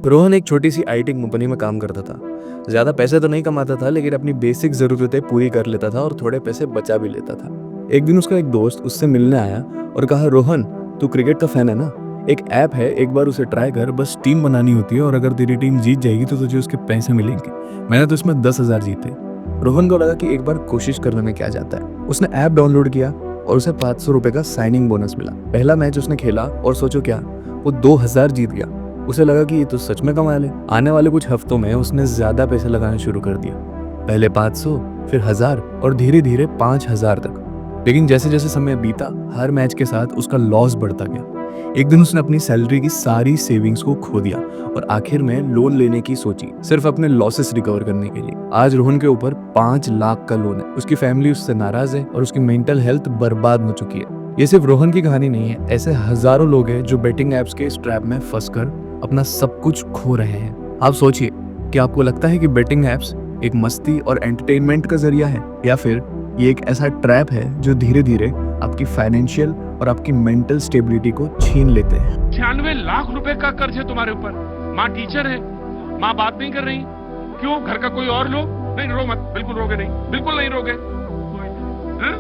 रोहन एक छोटी सी IT company में काम करता था। ज़्यादा पैसे तो नहीं कमाता था, लेकिन अपनी बेसिक ज़रूरतें पूरी कर लेता था और थोड़े पैसे बचा भी लेता था। एक दिन उसका एक दोस्त उससे मिलने आया और कहा, रोहन, तू क्रिकेट का फैन है ना? एक ऐप है, एक बार उसे ट्राई कर। बस टीम बनानी होती है और अगर तेरी टीम जीत जाएगी तो तुझे उसके पैसे मिलेंगे। मैंने तो इसमें 10,000 जीते। रोहन को लगा कि एक बार कोशिश करने में क्या जाता है। उसने ऐप डाउनलोड किया और उसे 500 रुपये का साइनिंग बोनस मिला। पहला मैच उसने खेला और सोचो क्या, वो 2,000 जीत गया। उसे लगा कि ये तो सच में कमाल है। आने वाले कुछ हफ्तों में उसने ज्यादा पैसे लगाने शुरू कर दिया। पहले 500, फिर 1000 और धीरे धीरे 5000 तक। लेकिन जैसे जैसे समय बीता, हर मैच के साथ उसका लॉस बढ़ता गया। एक दिन उसने अपनी सैलरी की सारी सेविंग्स को खो दिया और आखिर में लोन लेने की सोची, सिर्फ अपने लॉसेस रिकवर करने के लिए। आज रोहन के ऊपर 5 लाख का लोन है। उसकी फैमिली उससे नाराज है और उसकी मेंटल हेल्थ बर्बाद हो चुकी है। ये सिर्फ रोहन की कहानी नहीं है, ऐसे हजारों लोग हैं जो बेटिंग एप्स के इस ट्रैप में फंसकर अपना सब कुछ खो रहे हैं। आप सोचिए, क्या आपको लगता है कि बेटिंग एप्स एक मस्ती और एंटरटेनमेंट का जरिया है, या फिर ये एक ऐसा ट्रैप है जो धीरे धीरे आपकी फाइनेंशियल और आपकी मेंटल स्टेबिलिटी को छीन लेते हैं? 96 लाख रुपए का कर्ज है तुम्हारे ऊपर। माँ टीचर है, माँ बात नहीं कर रही। क्यों? घर का कोई और लोग? नहीं, रो मत, बिल्कुल रोगे नहीं, बिल्कुल नहीं रोगे। हाँ?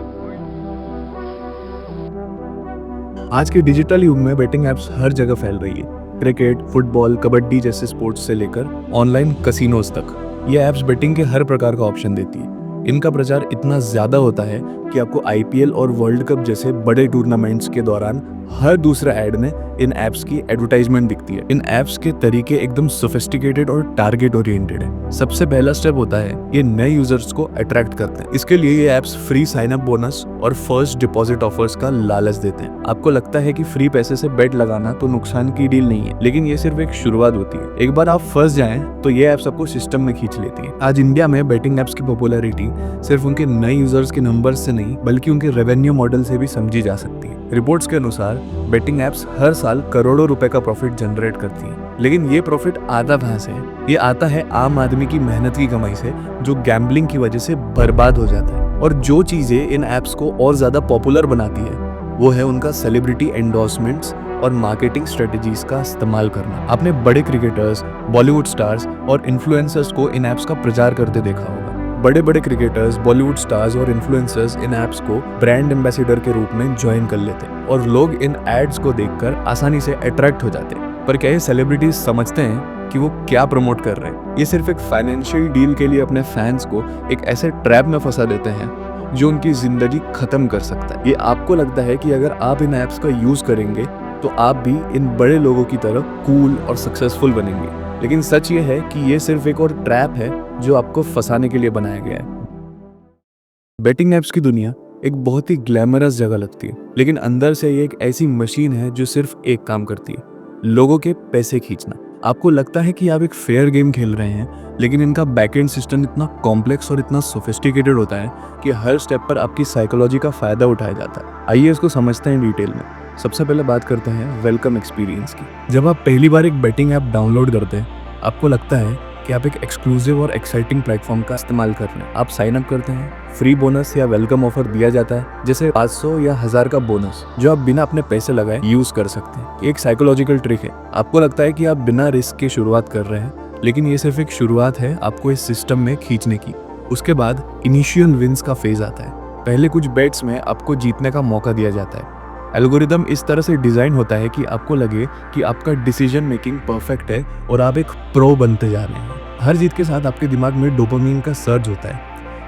आज के डिजिटल युग में बेटिंग एप्स हर जगह फैल रही है। क्रिकेट, फुटबॉल, कबड्डी जैसे स्पोर्ट्स से लेकर ऑनलाइन कसिनोज तक, ये एप्स बेटिंग के हर प्रकार का ऑप्शन देती है। इनका प्रचार इतना ज्यादा होता है कि आपको आईपीएल और वर्ल्ड कप जैसे बड़े टूर्नामेंट्स के दौरान हर दूसरा ऐड में इन एप्स की एडवर्टाइजमेंट दिखती है। इन एप्स के तरीके एकदम सोफिस्टिकेटेड और टारगेट ओरिएंटेड है। सबसे पहला स्टेप होता है ये नए यूजर्स को अट्रैक्ट करते हैं। इसके लिए ये apps free sign up bonus और फर्स्ट डिपॉजिट ऑफर्स का लालच देते हैं। आपको लगता है कि फ्री पैसे से बेट लगाना तो नुकसान की डील नहीं है, लेकिन ये सिर्फ एक शुरुआत होती है। एक बार आप फंस जाएं तो ये एप्स आपको सिस्टम में खींच लेती है। आज इंडिया में बेटिंग एप्स की पॉपुलैरिटी सिर्फ उनके नए यूजर्स के नंबर से नहीं, बल्कि उनके रेवेन्यू मॉडल से भी समझी जा सकती है। रिपोर्ट्स के अनुसार बेटिंग एप्स हर साल करोड़ों रुपए का प्रॉफिट जनरेट करती हैं। लेकिन ये प्रॉफिट आता कहां से है? ये आता है आम आदमी की मेहनत की कमाई से, जो गैम्बलिंग की वजह से बर्बाद हो जाता है। और जो चीजें इन एप्स को और ज्यादा पॉपुलर बनाती है वो है उनका सेलिब्रिटी एंडोर्समेंट्स और मार्केटिंग स्ट्रेटजीज का इस्तेमाल करना। आपने बड़े क्रिकेटर्स, बॉलीवुड स्टार्स और इन्फ्लुएंसर्स को इन एप्स का प्रचार करते देखा होगा। बड़े बड़े क्रिकेटर्स, बॉलीवुड स्टार्स और इन्फ्लुएंसर्स इन एप्स को ब्रांड एम्बेसडर के रूप में ज्वाइन कर लेते हैं और लोग इन एड्स को देखकर आसानी से अट्रैक्ट हो जाते हैं। पर क्या ये सेलिब्रिटीज समझते हैं कि वो क्या प्रमोट कर रहे हैं? ये सिर्फ एक फाइनेंशियल डील के लिए अपने फैंस को एक ऐसे ट्रैप में फंसा देते हैं जो उनकी जिंदगी खत्म कर सकता है। ये आपको लगता है कि अगर आप इन एप्स का यूज करेंगे तो आप भी इन बड़े लोगों की तरह कूल और सक्सेसफुल बनेंगे, लेकिन सच ये है कि ये सिर्फ एक और ट्रैप है जो आपको फंसाने के लिए बनाया गया है। बेटिंग एप्स की दुनिया एक बहुत ही ग्लैमरस जगह लगती है, लेकिन अंदर से ये एक ऐसी मशीन है जो सिर्फ एक काम करती है, लोगों के पैसे खींचना। आपको लगता है कि आप एक फेयर गेम खेल रहे हैं, लेकिन इनका बैकएंड सिस्टम इतना कॉम्प्लेक्स और इतना सोफिस्टिकेटेड होता है कि हर स्टेप पर आपकी साइकोलॉजी का फायदा उठाया जाता है। आइए इसको समझते हैं डिटेल में। सबसे पहले बात करते हैं वेलकम एक्सपीरियंस की। जब आप पहली बार एक बेटिंग ऐप डाउनलोड करते हैं, आपको लगता है कि आप एक एक्सक्लूसिव और एक्साइटिंग प्लेटफॉर्म का इस्तेमाल कर रहे हैं। आप साइन अप करते हैं, फ्री बोनस या वेलकम ऑफर दिया जाता है, जैसे 500 या 1000 का बोनस, जो आप बिना अपने पैसे लगाए यूज कर सकते हैं। एक साइकोलॉजिकल ट्रिक है। आपको लगता है कि आप बिना रिस्क के शुरुआत कर रहे हैं, लेकिन ये सिर्फ एक शुरुआत है आपको इस सिस्टम में खींचने की। उसके बाद इनिशियल विंस का फेज आता है। पहले कुछ बेट्स में आपको जीतने का मौका दिया जाता है। एल्गोरिदम इस तरह से डिजाइन होता है कि आपको लगे कि आपका डिसीजन मेकिंग परफेक्ट है और आप एक प्रो बनते जा रहे हैं। हर जीत के साथ आपके दिमाग में डोपामिन का सर्ज होता है,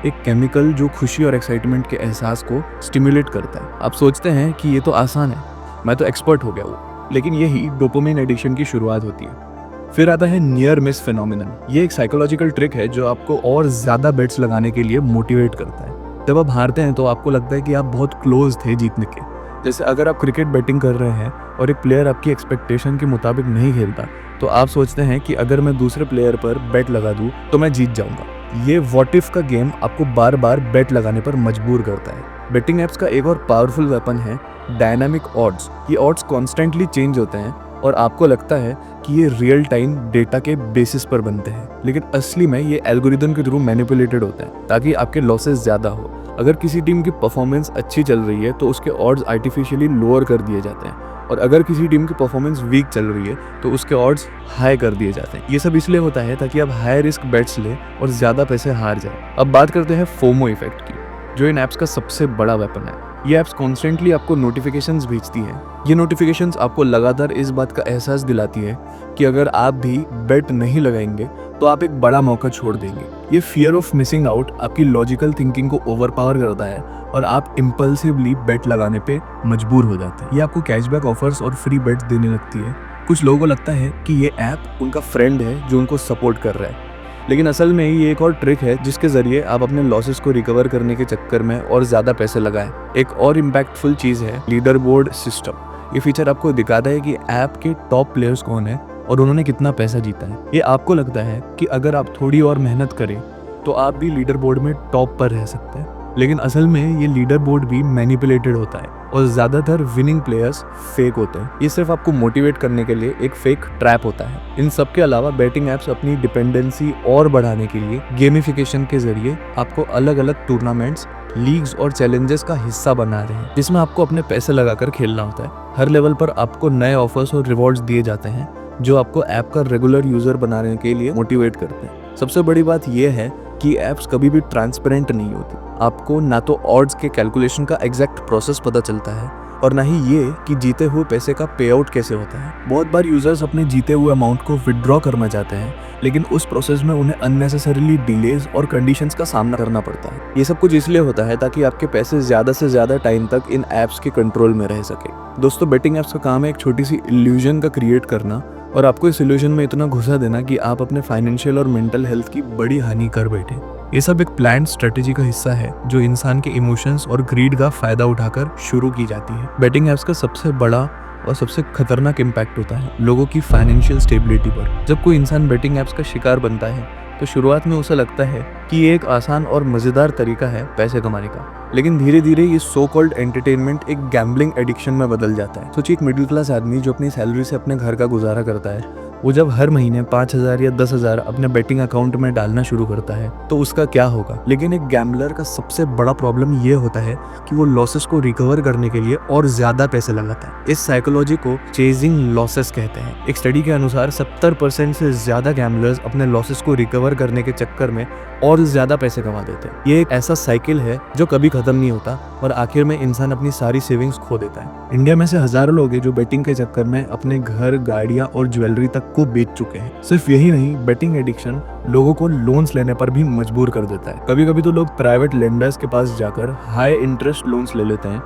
एक केमिकल जो खुशी और एक्साइटमेंट के एहसास को स्टिमुलेट करता है। आप सोचते हैं कि ये तो आसान है, मैं तो एक्सपर्ट हो गया हूँ, लेकिन यही डोपामिन एडिक्शन की शुरुआत होती है। फिर आता है नियर मिस फिनोमिनन। ये एक साइकोलॉजिकल ट्रिक है जो आपको और ज्यादा बेट्स लगाने के लिए मोटिवेट करता है। जब आप हारते हैं तो आपको लगता है कि आप बहुत क्लोज थे जीतने के। जैसे अगर आप क्रिकेट बैटिंग कर रहे हैं और एक प्लेयर आपकी एक्सपेक्टेशन के मुताबिक नहीं खेलता, तो आप सोचते हैं कि अगर मैं दूसरे प्लेयर पर बेट लगा दूं तो मैं जीत जाऊंगा। ये व्हाट इफ का गेम आपको बार बार बेट लगाने पर मजबूर करता है। बेटिंग एप्स का एक और पावरफुल वेपन है डायनामिक ऑड्स। ये ऑड्स कॉन्स्टेंटली चेंज होते हैं और आपको लगता है कि ये रियल टाइम डेटा के बेसिस पर बनते हैं, लेकिन असली में ये एल्गोरिदम के थ्रू मैनिपुलेटेड होते हैं ताकि आपके लॉसेस ज्यादा हो। अगर किसी टीम की परफॉर्मेंस अच्छी चल रही है तो उसके ऑड्स आर्टिफिशियली लोअर कर दिए जाते हैं, और अगर किसी टीम की परफॉर्मेंस वीक चल रही है तो उसके ऑड्स हाई कर दिए जाते हैं। ये सब इसलिए होता है ताकि आप हाई रिस्क बेट्स लें और ज़्यादा पैसे हार जाए। अब बात करते हैं फोमो इफेक्ट की, जो इन ऐप्स का सबसे बड़ा वेपन है। ये ऐप्स कॉन्स्टेंटली आपको नोटिफिकेशंस भेजती हैं। ये नोटिफिकेशंस आपको लगातार इस बात का एहसास दिलाती है कि अगर आप भी बेट नहीं लगाएंगे तो आप एक बड़ा मौका छोड़ देंगे। ये फियर ऑफ मिसिंग आउट आपकी लॉजिकल थिंकिंग को ओवरपावर करता है और आप इम्पल्सिवली बेट लगाने पे मजबूर हो जाते हैं। ये आपको कैशबैक ऑफर्स और फ्री बेट्स देने लगती है। कुछ लोगों को लगता है कि ये ऐप उनका फ्रेंड है जो उनको सपोर्ट कर रहा है, लेकिन असल में ये एक और ट्रिक है जिसके जरिए आप अपने लॉसेस को रिकवर करने के चक्कर में और ज़्यादा पैसे लगाएं। एक और इम्पैक्टफुल चीज़ है लीडर बोर्ड सिस्टम। ये फीचर आपको दिखाता है कि ऐप के टॉप प्लेयर्स कौन है और उन्होंने कितना पैसा जीता है। ये आपको लगता है कि अगर आप थोड़ी और मेहनत करें तो आप भी लीडर बोर्ड में टॉप पर रह सकते हैं, लेकिन असल में ये लीडर बोर्ड भी मैनिपुलेटेड होता है और ज़्यादातर विनिंग प्लेयर्स फेक होते हैं। ये सिर्फ आपको मोटिवेट करने के लिए एक फेक ट्रैप होता है। इन सब के अलावा बैटिंग ऐप्स अपनी डिपेंडेंसी और बढ़ाने के लिए गेमिफिकेशन के जरिए आपको अलग अलग टूर्नामेंट्स, लीग्स और चैलेंजेस का हिस्सा बना रहे हैं, जिसमें आपको अपने पैसे लगाकर खेलना होता है। हर लेवल पर आपको नए ऑफर्स और रिवॉर्ड्स दिए जाते हैं जो आपको ऐप का रेगुलर यूजर बनाने के लिए मोटिवेट करते हैं। सबसे बड़ी बात यह है कि ऐप्स कभी भी ट्रांसपेरेंट नहीं होती। आपको ना तो ऑड्स के कैलकुलेशन का एग्जैक्ट प्रोसेस पता चलता है और ना ही ये कि जीते हुए पैसे का पे आउट कैसे होता है। बहुत बार यूजर्स अपने जीते हुए अमाउंट को विड्रॉ करना चाहते हैं, लेकिन उस प्रोसेस में उन्हें अननेसेसरीली डिलेज और कंडीशंस का सामना करना पड़ता है। ये सब कुछ इसलिए होता है ताकि आपके पैसे ज़्यादा से ज़्यादा टाइम तक इन ऐप्स के कंट्रोल में रह सके। दोस्तों, बेटिंग ऐप्स का काम है एक छोटी सी इल्यूजन का क्रिएट करना और आपको इस इल्यूजन में इतना घुसा देना कि आप अपने फाइनेंशियल और मेंटल हेल्थ की बड़ी हानि कर बैठे। ये सब एक प्लान स्ट्रेटेजी का हिस्सा है जो इंसान के इमोशंस और ग्रीड का फायदा उठाकर शुरू की जाती है। बेटिंग ऐप्स का सबसे बड़ा और सबसे खतरनाक इम्पैक्ट होता है लोगों की फाइनेंशियल स्टेबिलिटी पर। जब कोई इंसान बेटिंग ऐप्स का शिकार बनता है तो शुरुआत में उसे लगता है कि ये एक आसान और मज़ेदार तरीका है पैसे कमाने का, लेकिन धीरे धीरे ये सो कॉल्ड एंटरटेनमेंट एक गैम्बलिंग एडिक्शन में बदल जाता है। सोचिए, एक मिडिल क्लास आदमी जो अपनी सैलरी से अपने घर का गुजारा करता है, वो जब हर महीने 5,000 या 10,000 अपने बेटिंग अकाउंट में डालना शुरू करता है तो उसका क्या होगा। लेकिन एक गैम्बलर का सबसे बड़ा प्रॉब्लम ये होता है कि वो लॉसेस को रिकवर करने के लिए और ज्यादा पैसे लगाता है। इस साइकोलॉजी को चेजिंग लॉसेस कहते हैं। एक स्टडी के अनुसार 70% से ज्यादा गैम्बलर्स अपने लॉसेस को रिकवर करने के चक्कर में और ज्यादा पैसे कमा देते हैं। ये एक ऐसा साइकिल है जो कभी खत्म नहीं होता और आखिर में इंसान अपनी सारी सेविंग्स खो देता है। इंडिया में से हजारों लोग हैं जो बेटिंग के चक्कर में अपने घर, गाड़ियां और ज्वेलरी तक को बेच चुके हैं। सिर्फ यही नहीं, बेटिंग एडिक्शन लोगों को लोन्स लेने पर भी मजबूर कर देता है। कभी कभी तो लोग प्राइवेट लेंडर्स के पास जाकर हाई इंटरेस्ट लोन्स ले लेते हैं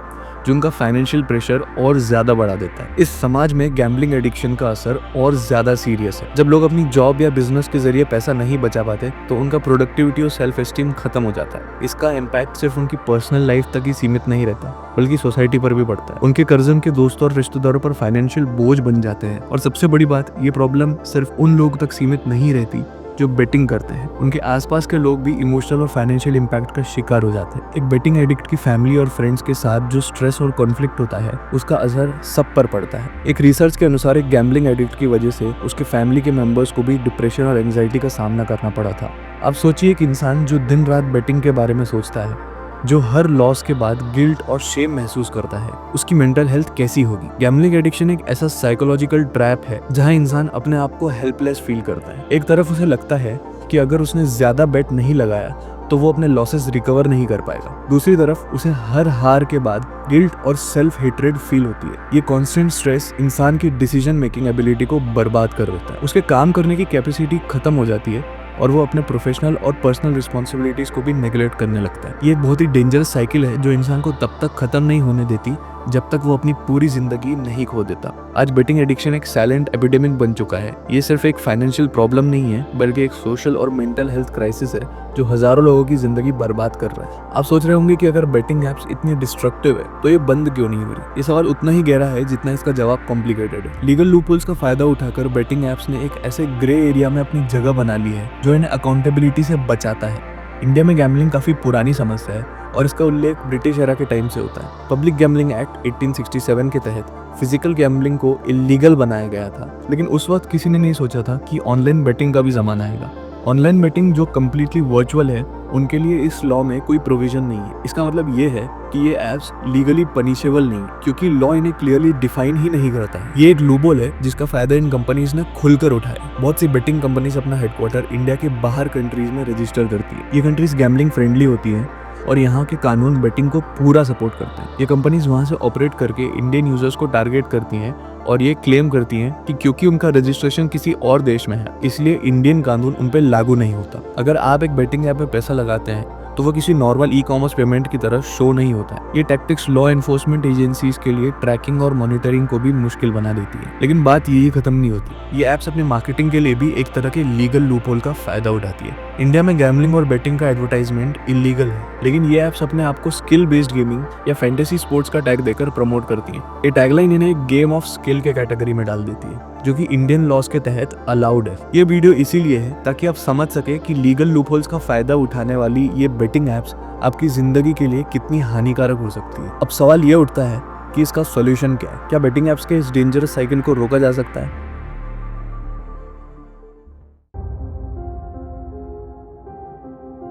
जो उनका फाइनेंशियल प्रेशर और ज्यादा बढ़ा देता है। इस समाज में गैम्बलिंग एडिक्शन का असर और ज्यादा सीरियस है। जब लोग अपनी जॉब या बिजनेस के जरिए पैसा नहीं बचा पाते तो उनका प्रोडक्टिविटी और सेल्फ एस्टीम खत्म हो जाता है। इसका इम्पैक्ट सिर्फ उनकी पर्सनल लाइफ तक ही सीमित नहीं रहता बल्कि सोसाइटी पर भी पड़ता है। उनके कर्ज उनके दोस्तों और रिश्तेदारों पर फाइनेंशियल बोझ बन जाते हैं। और सबसे बड़ी बात, ये प्रॉब्लम सिर्फ उन लोगों तक सीमित नहीं रहती जो बेटिंग करते हैं, उनके आसपास के लोग भी इमोशनल और फाइनेंशियल इम्पैक्ट का शिकार हो जाते हैं। एक बेटिंग एडिक्ट की फैमिली और फ्रेंड्स के साथ जो स्ट्रेस और कॉन्फ्लिक्ट होता है उसका असर सब पर पड़ता है। एक रिसर्च के अनुसार एक गैम्बलिंग एडिक्ट की वजह से उसके फैमिली के मेंबर्स को भी डिप्रेशन और एंजाइटी का सामना करना पड़ा था। अब सोचिए, एक इंसान जो दिन रात बेटिंग के बारे में सोचता है, जो हर लॉस के बाद गिल्ट और शेम महसूस करता है, उसकी मेंटल हेल्थ कैसी होगी। गैम्बलिंग एडिक्शन एक ऐसा साइकोलॉजिकल ट्रैप है जहां इंसान अपने आप को हेल्पलेस फील करता है। एक तरफ उसे लगता है कि अगर उसने ज्यादा बेट नहीं लगाया तो वो अपने लॉसेस रिकवर नहीं कर पाएगा। दूसरी तरफ उसे हर हार के बाद गिल्ट और सेल्फ हेट्रेड फील होती है। ये कांस्टेंट स्ट्रेस इंसान की डिसीजन मेकिंग एबिलिटी को बर्बाद कर देता है। उसके काम करने की कैपेसिटी खत्म हो जाती है और वो अपने प्रोफेशनल और पर्सनल रिस्पॉन्सिबिलिटीज को भी नेग्लेक्ट करने लगता है। ये एक बहुत ही डेंजरस साइकिल है जो इंसान को तब तक खत्म नहीं होने देती जब तक वो अपनी पूरी जिंदगी नहीं खो देता। आज बेटिंग एडिक्शन एक साइलेंट एपिडेमिक बन चुका है। ये सिर्फ एक फाइनेंशियल प्रॉब्लम नहीं है बल्कि एक सोशल और मेंटल हेल्थ क्राइसिस है जो हजारों लोगों की जिंदगी बर्बाद कर रहा है। आप सोच रहे होंगे कि अगर बेटिंग एप्स इतनी डिस्ट्रक्टिव है तो ये बंद क्यों नहीं हो रही। ये सवाल उतना ही गहरा है जितना इसका जवाब कॉम्प्लिकेटेड है। लीगल लूपहोल्स का फायदा उठाकर बेटिंग एप्स ने एक ऐसे ग्रे एरिया में अपनी जगह बना ली है जो इन्हें अकाउंटेबिलिटी से बचाता है। इंडिया में गैम्बलिंग काफी पुरानी समस्या है और इसका उल्लेख ब्रिटिश एरा के टाइम से होता है। पब्लिक गैम्बलिंग एक्ट 1867 के तहत फिजिकल गैम्बलिंग को इलीगल बनाया गया था, लेकिन उस वक्त किसी ने नहीं सोचा था कि ऑनलाइन बेटिंग का भी जमाना आएगा। ऑनलाइन बेटिंग जो कम्प्लीटली वर्चुअल है उनके लिए इस लॉ में कोई प्रोविजन नहीं है। इसका मतलब ये है कि ये ऐप्स लीगली पनिशेबल नहीं, क्योंकि लॉ इन्हें क्लियरली डिफाइन ही नहीं करता है। ये एक लूपहोल है जिसका फायदा इन कंपनीज ने खुलकर उठाया। बहुत सी बेटिंग कंपनीज अपना हेडक्वार्टर इंडिया के बाहर कंट्रीज में रजिस्टर करती है। ये कंट्रीज गैम्बलिंग फ्रेंडली होती है और यहाँ के कानून बेटिंग को पूरा सपोर्ट करते हैं। ये कंपनीज वहाँ से ऑपरेट करके इंडियन यूजर्स को टारगेट करती हैं और ये क्लेम करती हैं कि क्योंकि उनका रजिस्ट्रेशन किसी और देश में है, इसलिए इंडियन कानून उन पर लागू नहीं होता। अगर आप एक बेटिंग ऐप में पैसा लगाते हैं तो वो किसी नॉर्मल ई कॉमर्स पेमेंट की तरह शो नहीं होता है। ये टैक्टिक्स लॉ एनफोर्समेंट एजेंसीज के लिए ट्रैकिंग और मॉनिटरिंग को भी मुश्किल बना देती है। लेकिन बात यही खत्म नहीं होती। ये ऐप्स अपनी मार्केटिंग के लिए भी एक तरह के लीगल लूपहोल का फायदा उठाती है। इंडिया में गैम्बलिंग और बेटिंग का एडवर्टाइजमेंट इलीगल है, लेकिन ये ऐप्स अपने आप को स्किल बेस्ड गेमिंग या फैंटेसी स्पोर्ट्स का टैग देकर प्रमोट करती हैं। ये टैगलाइन इन्हें एक गेम ऑफ स्किल के कैटेगरी में डाल देती है, जो कि इंडियन लॉज के तहत अलाउड है। ये वीडियो इसीलिए है ताकि आप समझ सके कि लीगल लूपहोल्स का फायदा उठाने वाली ये बेटिंग ऐप्स आपकी जिंदगी के लिए कितनी हानिकारक हो सकती है। अब सवाल ये उठता है कि इसका सॉल्यूशन क्या है? क्या बेटिंग ऐप्स के इस डेंजरस साइकिल को रोका जा सकता है?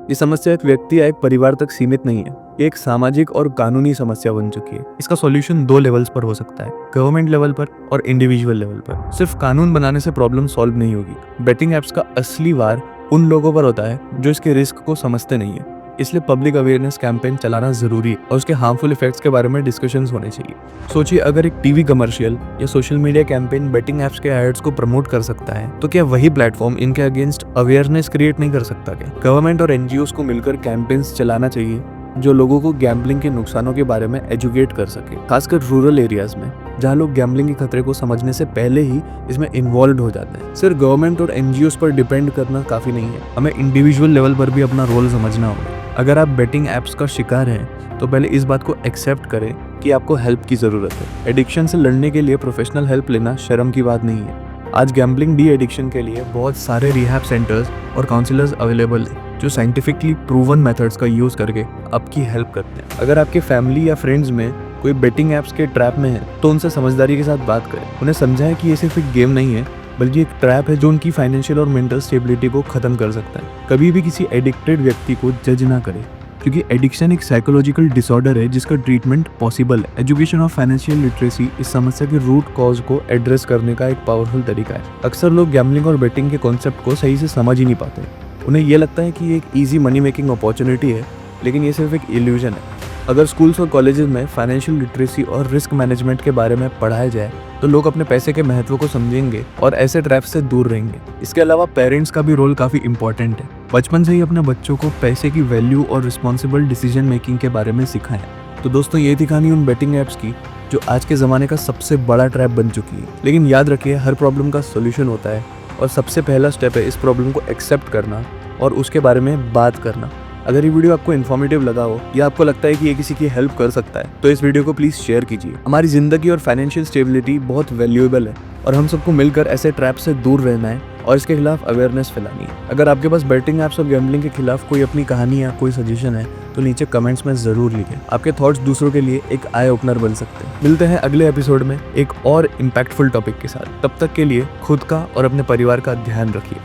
ये समस्या एक व्यक्ति या एक परिवार तक सीमित नहीं है। ये एक सामाजिक और कानूनी समस्या बन चुकी है। इसका सॉल्यूशन 2 लेवल्स पर हो सकता है, गवर्नमेंट लेवल पर और इंडिविजुअल लेवल पर। सिर्फ कानून बनाने से प्रॉब्लम सॉल्व नहीं होगी। बेटिंग ऐप्स का असली वार उन लोगों पर होता है जो इसके रिस्क को समझते नहीं है। इसलिए पब्लिक अवेयरनेस कैंपेन चलाना जरूरी है और उसके हार्मफुल इफेक्ट्स के बारे में डिस्कशंस होने चाहिए। सोचिए, अगर एक टीवी कमर्शियल या social media campaign betting apps के एड्स को प्रमोट कर सकता है, तो क्या वही प्लेटफॉर्म इनके अगेंस्ट अवेयरनेस क्रिएट नहीं कर सकता? क्या गवर्नमेंट और एनजीओस को मिलकर कैंपेन्स चलाना चाहिए जो लोगों को गैम्बलिंग के नुकसानों के बारे में एजुकेट कर सके, खासकर रूरल एरियाज में जहाँ लोग गैम्बलिंग के खतरे को समझने से पहले ही इसमें इन्वॉल्व हो जाते हैं। सिर्फ गवर्नमेंट और एनजीओस पर डिपेंड करना काफी नहीं है, हमें इंडिविजुअल लेवल पर भी अपना रोल समझना होगा। अगर आप बेटिंग ऐप्स का शिकार हैं तो पहले इस बात को एक्सेप्ट करें कि आपको हेल्प की ज़रूरत है। एडिक्शन से लड़ने के लिए प्रोफेशनल हेल्प लेना शर्म की बात नहीं है। आज गैम्बलिंग डी एडिक्शन के लिए बहुत सारे रिहैब सेंटर्स और काउंसलर्स अवेलेबल हैं जो साइंटिफिकली प्रूवन मेथड्स का यूज़ करके आपकी हेल्प करते हैं। अगर आपके फैमिली या फ्रेंड्स में कोई बेटिंग ऐप्स के ट्रैप में है तो उनसे समझदारी के साथ बात करें। उन्हें समझाएं कि ये सिर्फ एक गेम नहीं है, बल्कि एक ट्रैप है जो उनकी फाइनेंशियल और मेंटल स्टेबिलिटी को खत्म कर सकता है। कभी भी किसी एडिक्टेड व्यक्ति को जज ना करें, क्योंकि एडिक्शन एक साइकोलॉजिकल डिसऑर्डर है जिसका ट्रीटमेंट पॉसिबल है। एजुकेशन और फाइनेंशियल लिटरेसी इस समस्या के रूट कॉज को एड्रेस करने का एक पावरफुल तरीका है। अक्सर लोग गैम्बलिंग और बेटिंग के कॉन्सेप्ट को सही से समझ ही नहीं पाते। उन्हें यह लगता है कि ये एक ईजी मनी मेकिंग अपॉर्चुनिटी है, लेकिन ये सिर्फ एक इल्यूजन है। अगर स्कूल्स और कॉलेजेस में फाइनेंशियल लिटरेसी और रिस्क मैनेजमेंट के बारे में पढ़ाया जाए तो लोग अपने पैसे के महत्व को समझेंगे और ऐसे ट्रैप से दूर रहेंगे। इसके अलावा पेरेंट्स का भी रोल काफ़ी इंपॉर्टेंट है। बचपन से ही अपने बच्चों को पैसे की वैल्यू और रिस्पॉन्सिबल डिसीजन मेकिंग के बारे में सिखाएं। तो दोस्तों, ये थी कहानी उन बेटिंग ऐप्स की जो आज के ज़माने का सबसे बड़ा ट्रैप बन चुकी है। लेकिन याद रखिए, हर प्रॉब्लम का सोल्यूशन होता है और सबसे पहला स्टेप है इस प्रॉब्लम को एक्सेप्ट करना और उसके बारे में बात करना। अगर ये वीडियो आपको इन्फॉर्मेटिव लगा हो या आपको लगता है कि ये किसी की हेल्प कर सकता है तो इस वीडियो को प्लीज़ शेयर कीजिए। हमारी ज़िंदगी और फाइनेंशियल स्टेबिलिटी बहुत वैल्यूएबल है और हम सबको मिलकर ऐसे ट्रैप से दूर रहना है और इसके खिलाफ अवेयरनेस फैलानी है। अगर आपके पास बेटिंग ऐप्स और गैम्बलिंग के खिलाफ कोई अपनी कहानी या कोई सजेशन है तो नीचे कमेंट्स में ज़रूर लिखें। आपके थॉट्स दूसरों के लिए एक आई ओपनर बन सकते हैं। मिलते हैं अगले एपिसोड में एक और इम्पैक्टफुल टॉपिक के साथ। तब तक के लिए खुद का और अपने परिवार का ध्यान रखिए।